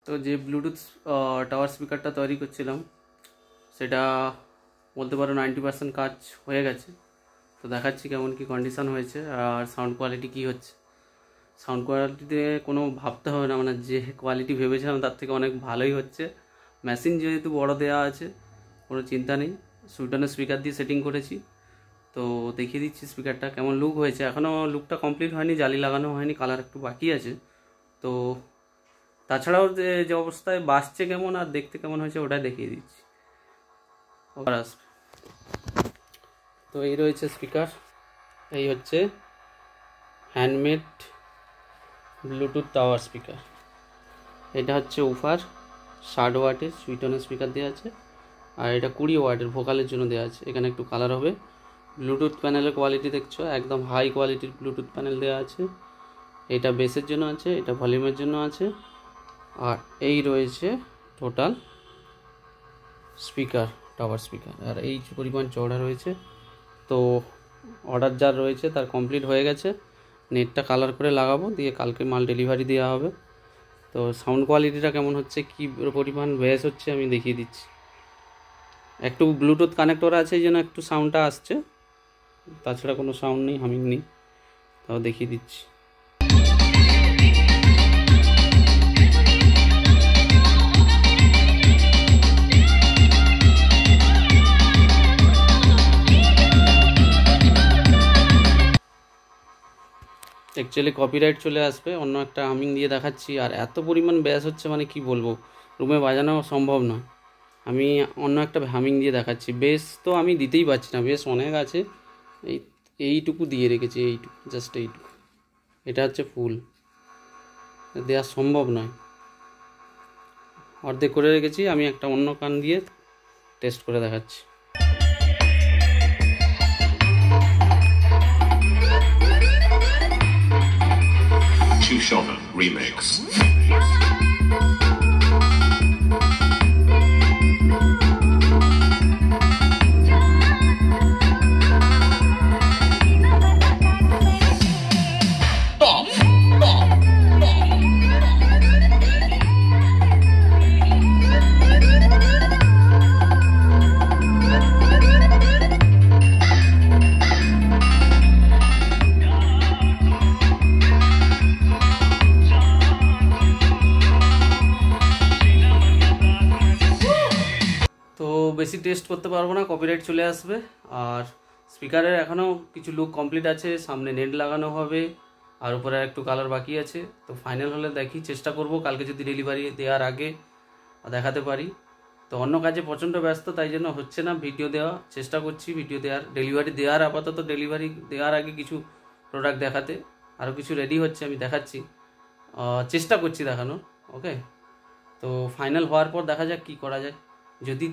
তো যে Bluetooth tower স্পিকারটা তৈরি করছিলাম সেটা বলতে পারো 90% কাজ হয়ে গেছে। তো দেখাচ্ছি কেমন কি কন্ডিশন হয়েছে আর সাউন্ড কোয়ালিটি কি হচ্ছে। সাউন্ড কোয়ালিটিতে কোনো ভাবতে হবে না, মানে যে কোয়ালিটি ভেবেছিলাম তার থেকে অনেক ভালোই হচ্ছে। মেশিন যেহেতু বড় দেওয়া আছে কোনো চিন্তা নেই। সুইটনের স্পিকার দিয়ে সেটিং করেছি। তো দেখিয়ে দিচ্ছি স্পিকারটা কেমন লুক হয়েছে। এখনও লুকটা কমপ্লিট হয়নি, জালি লাগানো হয়নি, কালার একটু বাকি আছে। তো তাছাড়াও যে অবস্থায় বাজছে কেমন আর দেখতে কেমন হয়েছে ওটাই দেখিয়ে দিচ্ছি। আসবে তো এই রয়েছে স্পিকার, এই হচ্ছে হ্যান্ডমেড ব্লুটুথ টাওয়ার স্পিকার। এটা হচ্ছে উফার 60 ওয়াটের সুইটনের স্পিকার দেওয়া আছে, আর এটা 20 ওয়াটের ভোকালের জন্য দেওয়া আছে। এখানে একটু কালার হবে। ব্লুটুথ প্যানেলের কোয়ালিটি দেখছো, একদম হাই কোয়ালিটির ব্লুটুথ প্যানেল দেওয়া আছে। এটা বেসের জন্য আছে, এটা ভলিউমের জন্য আছে, আর এই রয়েছে টোটাল স্পিকার, টাওয়ার স্পিকার। আর এই পরিমাণ চওড়া রয়েছে। তো অর্ডার যার রয়েছে তার কমপ্লিট হয়ে গেছে। নেটটা কালার করে লাগাবো, দিয়ে কালকে মাল ডেলিভারি দেওয়া হবে। তো সাউন্ড কোয়ালিটিটা কেমন হচ্ছে, কী পরিমাণ বেস হচ্ছে আমি দেখিয়ে দিচ্ছি। একটু ব্লুটুথ কানেক্টর আছে এই জন্য একটু সাউন্ডটা আসছে, তাছাড়া কোনো সাউন্ড নেই, হামিং নেই। তাও দেখিয়ে দিচ্ছি। অ্যাকচুয়ালি কপিরাইট চলে আসবে, অন্য একটা হামিং দিয়ে দেখাচ্ছি। আর এত পরিমাণ ব্যাস হচ্ছে মানে কি বলবো, রুমে বাজানো সম্ভব নয়। আমি অন্য একটা হামিং দিয়ে দেখাচ্ছি। বেস তো আমি দিতেই পারছি না, বেস অনেক আছে, এইটুকু দিয়ে রেখেছি, এইটুকু, জাস্ট এইটুকু। এটা হচ্ছে ফুল, দেওয়া সম্ভব নয়। অর্ধেক করে রেখেছি, আমি একটা অন্য কান দিয়ে টেস্ট করে দেখাচ্ছি। Remix. তো বেশি টেস্ট করতে পারবো না, কপিরাইট চলে আসবে। আর স্পিকারের এখনও কিছু লুক কমপ্লিট আছে, সামনে নেট লাগানো হবে, আর উপরে একটু কালার বাকি আছে। তো ফাইনাল হলে দেখি, চেষ্টা করব কালকে যদি ডেলিভারি দেওয়ার আগে দেখাতে পারি। তো অন্য কাজে প্রচণ্ড ব্যস্ত, তাই জন্য হচ্ছে না ভিডিও দেওয়া। চেষ্টা করছি ভিডিও দেওয়ার, ডেলিভারি দেওয়ার, আপাতত ডেলিভারি দেওয়ার আগে কিছু প্রোডাক্ট দেখাতে। আরও কিছু রেডি হচ্ছে, আমি দেখাচ্ছি, চেষ্টা করছি দেখানোর। ওকে, তো ফাইনাল হওয়ার পর দেখা যাক কী করা যায়। যদি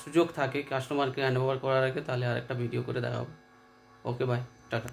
সুযোগ থাকে কাস্টমারকে হ্যান্ড ওভার করার আগে, তাহলে আর একটা ভিডিও করে দেখাবো। ওকে, বাই, টাটা।